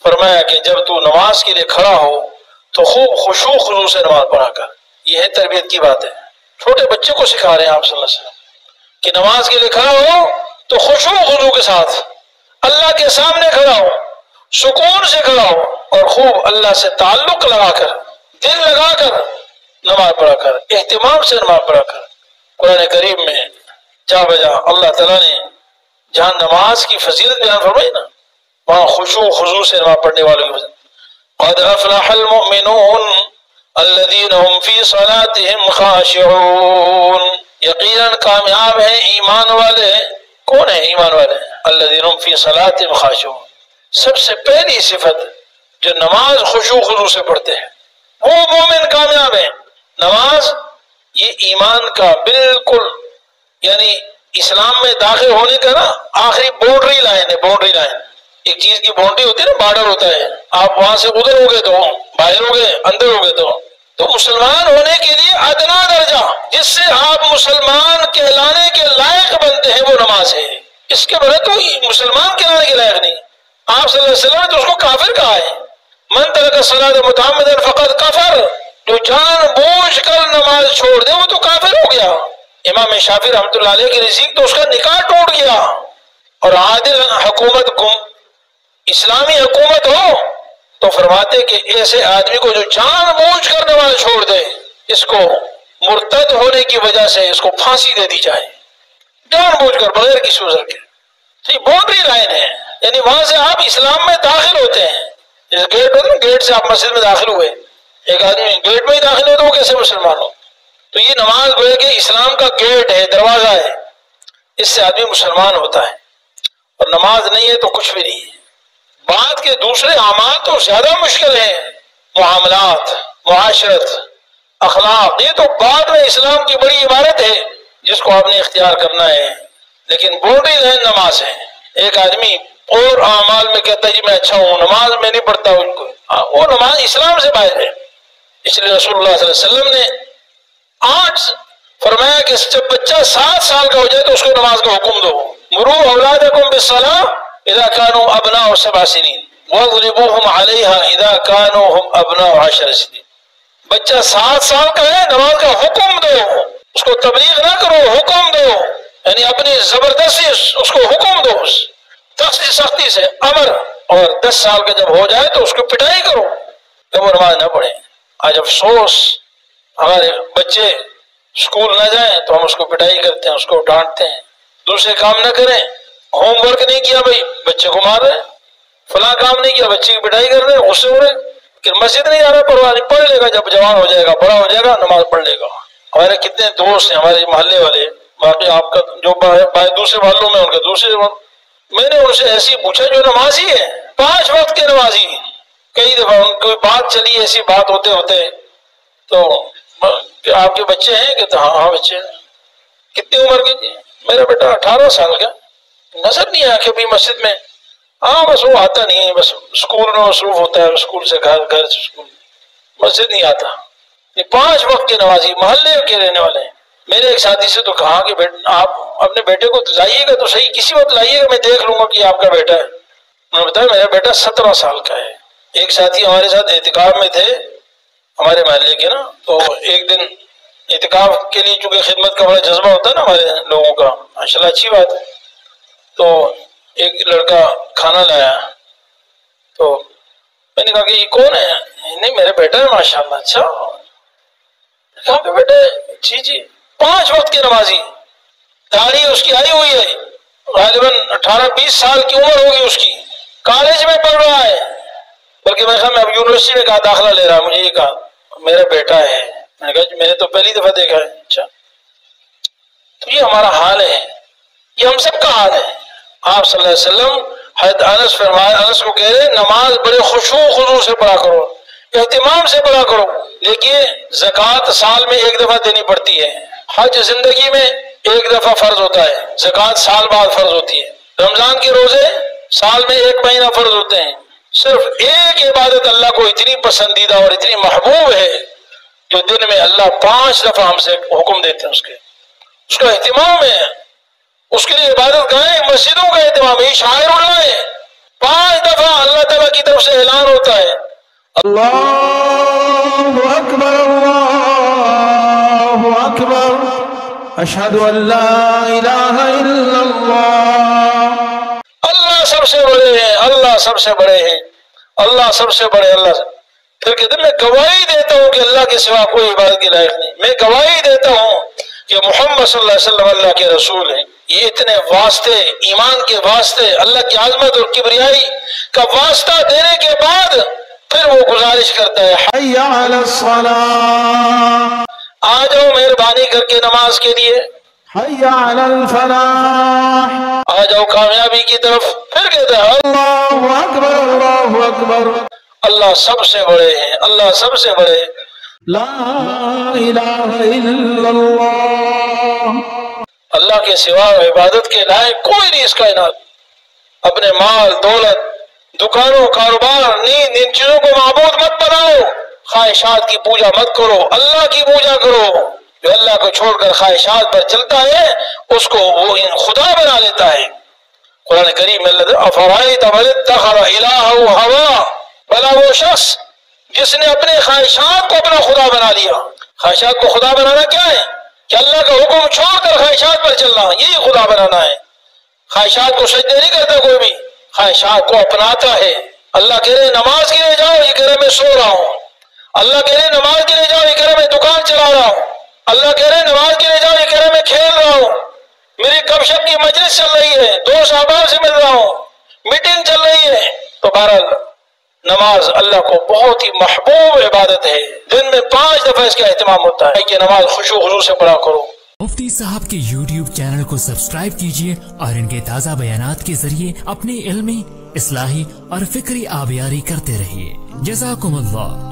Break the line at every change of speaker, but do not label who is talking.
فرمایا کہ جب تو نماز کے لیے کھڑا ہو تو خوب خشوع خضوع سے نماز پڑھا کر. یہ ہے تربیت کی بات ہے. چھوٹے بچے کو سکھا رہے ہیں آپ صلی اللہ علیہ وسلم کہ نماز کے لیے کھڑا ہو تو خشوع خضوع کے ساتھ اللہ کے سامنے کھڑا ہو، سکون سے کھڑا ہو، اور خوب اللہ سے تعلق لگا کر، دل لگا کر نماز پڑھا کر، اہتمام سے نماز پڑھا کر. قرآن کریم میں جا بجا اللہ تعالیٰ نے جہاں نماز کی فضیلت بیان فرمائی نا، وہاں خشوع خضوع سے نماز پڑھنے والوں کی فضیلت. قد افلح المؤمنون الذین هم فی صلاتهم خاشعون. یقیناً کامیاب ہیں ایمان والے. کون ہیں ایمان والے؟ الذین هم فی صلاتهم خاشعون. سب سے پہلی صفت جو نماز خشوع خضوع سے پڑھتے ہیں وہ مومن کامیاب ہیں. نماز یہ ایمان کا بالکل یعنی اسلام میں داخل ہونے کا نا آخری باؤنڈری لائن ہے. باؤنڈری لائن، ایک چیز کی باؤنڈری ہوتی ہے نا، بارڈر ہوتا ہے. آپ وہاں سے ادھر ہو گئے تو باہر ہو گئے، اندر ہو گئے تو مسلمان ہونے کے لیے ادنا درجہ جس سے آپ مسلمان کہلانے کے لائق بنتے ہیں وہ نماز ہے. اس کے بغیر تو مسلمان کہلانے کے لائق نہیں. آپ صلی اللہ علیہ وسلم نے تو اس کو کافر کہا ہے. من ترک الصلاۃ متعمدا فقد کفر. جو جان بوجھ کر نماز چھوڑ دے وہ تو کافر ہو گیا. امام شافعی رحمۃ اللہ علیہ کے نزدیک تو اس کا نکاح ٹوٹ گیا. اور عادل حکومت اسلامی حکومت ہو تو فرماتے کہ ایسے آدمی کو جو جان بوجھ کر نماز چھوڑ دے اس کو مرتد ہونے کی وجہ سے اس کو پھانسی دے دی جائے، جان بوجھ کر بغیر کسی عذر کے. تو یہ باؤنڈری لائن ہے، یعنی وہاں سے آپ اسلام میں داخل ہوتے ہیں. جیسے گیٹ ہوتا ہے نا، گیٹ سے آپ مسجد میں داخل ہوئے، ایک آدمی گیٹ میں ہی داخل ہو تو وہ کیسے مسلمان ہو؟ تو یہ نماز گویا کہ اسلام کا گیٹ ہے، دروازہ ہے، اس سے آدمی مسلمان ہوتا ہے. اور نماز نہیں ہے تو کچھ بھی نہیں ہے. بعد کے دوسرے اعمال تو زیادہ مشکل ہیں، معاملات، معاشرت، اخلاق، یہ تو بعد میں اسلام کی بڑی عبارت ہے جس کو آپ نے اختیار کرنا ہے. لیکن باؤنڈری لائن نماز ہے. ایک آدمی اور اعمال میں کہتا ہے جی میں اچھا ہوں، نماز میں نہیں پڑھتا ہوں، وہ نماز اسلام سے باہر ہے. اس لیے رسول اللہ صلی اللہ علیہ وسلم نے 8 فرمایا کہ جب بچہ 7 سال کا ہو جائے تو اس کو نماز کا حکم دو. مروا اولادکم بالصلاۃ اذا كانوا ابناء 7 سنین واضربوهم عليها اذا كانوا هم ابناء 10 سنین. بچہ 7 سال کا ہے، نماز کا حکم دو، اس کو تبلیغ نہ کرو، حکم دو، یعنی اپنی زبردستی اس کو حکم دو، سختی سے امر. اور 10 سال کا جب ہو جائے تو اس کو پٹائی کرو کہ وہ نماز نہ پڑھے. آج افسوس ہمارے بچے اسکول نہ جائیں تو ہم اس کو پٹائی کرتے ہیں، اس کو ڈانٹتے ہیں. دوسرے کام نہ کریں، ہوم ورک نہیں کیا بھائی بچے کو مار رہے ہیں، فلاں کام نہیں کیا بچے کی پٹائی کر رہے ہیں، غصے ہو رہے ہیں. کہ مسجد نہیں آ رہا، پرواہ نہیں، پڑھ لے گا، جب جوان ہو جائے گا، بڑا ہو جائے گا، نماز پڑھ لے گا. ہمارے کتنے دوست ہیں ہمارے محلے والے، باقی آپ کا جو دوسرے محلوں میں ان کا دوسرے، میں نے ان سے ایسی پوچھا جو نمازی ہے، 5 وقت کے نمازی. کئی دفعہ ان کوئی بات چلی، ایسی بات ہوتے ہوتے تو کہ آپ کے بچے ہیں؟ کہ ہاں بچے ہیں. کتنی عمر کے؟ جی میرا بیٹا 18 سال کا. نظر نہیں آیا کہ بھی مسجد میں؟ ہاں بس وہ آتا نہیں ہے، بس اسکول میں مصروف ہوتا ہے، اسکول سے گھر، گھر سے اسکول، مسجد نہیں آتا. یہ 5 وقت کے نمازی محلے کے رہنے والے ہیں. میرے ایک ساتھی سے تو کہا کہ آپ اپنے بیٹے کو لائیے گا تو صحیح، کسی وقت لائیے گا، میں دیکھ لوں گا کہ آپ کا بیٹا ہے. انہوں نے بتایا میرا بیٹا 17 سال کا ہے. ایک ساتھی ہمارے ساتھ اعتکاف میں تھے ہمارے محلے کے نا، تو ایک دن اعتکاف کے لیے چونکہ خدمت کا بڑا جذبہ ہوتا ہے نا ہمارے لوگوں کا، ماشاء اللہ اچھی بات ہے. تو ایک لڑکا کھانا لایا تو میں نے کہا کہ یہ کون ہے؟ نہیں میرا بیٹا ہے ماشاء اللہ. اچھا کہاں پہ بیٹا ہے؟ جی جی 5 وقت کی نمازی، داڑھی اس کی آئی ہوئی ہے، غالباً 18-20 سال کی عمر ہوگی اس کی، کالج میں پڑھ رہا ہے، بلکہ میں اب یونیورسٹی میں کہا داخلہ لے رہا. مجھے یہ کہا میرا بیٹا ہے. میں نے کہا میں نے تو پہلی دفعہ دیکھا ہے. اچھا تو یہ ہمارا حال ہے، یہ ہم سب کا حال ہے. آپ صلی اللہ علیہ وسلم حضرت انس فرمایا، انس کو کہہ رہے نماز بڑے خشوع خضوع سے پڑھا کرو، اہتمام سے پڑھا کرو. دیکھیے زکوٰۃ سال میں 1 دفعہ دینی پڑتی ہے، حج زندگی میں 1 دفعہ فرض ہوتا ہے، زکوٰۃ سال بعد فرض ہوتی ہے، رمضان کے روزے سال میں 1 مہینہ فرض ہوتے ہیں. صرف ایک عبادت اللہ کو اتنی پسندیدہ اور اتنی محبوب ہے جو دن میں اللہ 5 دفعہ ہم سے حکم دیتے ہیں، اس کا اہتمام ہے. اس کے لیے عبادت گاہیں، مسجدوں کا اہتمام ہے، شاعر اللہ ہے. 5 دفعہ اللہ تعالیٰ کی طرف سے
اللہ اکبر اللہ اکبر اشہد ان لا الہ الا اللہ۔
اللہ سب سے بڑے ہیں، اللہ سب سے بڑے ہیں، اللہ سب سے بڑے، اللہ سے۔ پھر کہتے ہیں میں گواہی دیتا ہوں کہ اللہ کے سوا کوئی عبادت کے لائق نہیں، میں گواہی دیتا ہوں کہ محمد صلی اللہ علیہ وسلم اللہ کے رسول ہیں۔ یہ اتنے واسطے، ایمان کے واسطے، اللہ کی عظمت اور کبریائی کا واسطہ دینے کے بعد پھر وہ گزارش کرتا ہے
حی علی الصلاۃ،
آ جاؤ مہربانی کر کے نماز کے لیے،
حی علی الفلاح،
آ جاؤ کامیابی کی طرف۔ پھر کہتا ہے
اللہ اکبر اللہ اکبر،
اللہ سب سے بڑے ہیں، اللہ سب سے بڑے،
لا الہ الا اللہ۔
اللہ کے سوا عبادت کے لائق کوئی نہیں اس کائنات۔ اپنے مال، دولت، دکانوں، کاروبار، نیند، ان چیزوں کو معبود مت بناؤ، خواہشات کی پوجا مت کرو، اللہ کی پوجا کرو۔ جو اللہ کو چھوڑ کر خواہشات پر چلتا ہے اس کو وہ خدا بنا لیتا ہے۔ قرآن کریم میں اللہ افرائیت من اتخذ الہہ ہوا، بھلا وہ شخص جس نے اپنے خواہشات کو اپنا خدا بنا لیا۔ خواہشات کو خدا بنانا کیا ہے؟ کہ اللہ کا حکم چھوڑ کر خواہشات پر چلنا، یہی خدا بنانا ہے۔ خواہشات کو سجدے نہیں کرتا کوئی بھی، خواہشات کو اپناتا ہے۔ اللہ کہہ رہے نماز کے لیے جاؤ، یہ کہہ رہے میں سو رہا ہوں۔ اللہ کہہ رہے نماز کے لیے جاؤ، یہ کہہ رہے میں دکان چلا رہا ہوں۔ اللہ کہہ رہے نماز کے لیے جاؤ، یہ کہہ رہے میں کھیل رہا ہوں، میری گپ شپ کی مجلس چل رہی ہے، دوست احباب سے مل رہا ہوں، میٹنگ چل رہی ہے۔ تو بہرحال نماز اللہ کو بہت ہی محبوب عبادت ہے، دن میں 5 دفعہ اس کا اہتمام ہوتا ہے کہ نماز خشوع و خضوع سے پڑھا کرو۔
مفتی صاحب کے یوٹیوب چینل کو سبسکرائب کیجئے اور ان کے تازہ بیانات کے ذریعے اپنی علمی، اصلاحی اور فکری آبیاری کرتے رہیے۔ جزاکم اللہ۔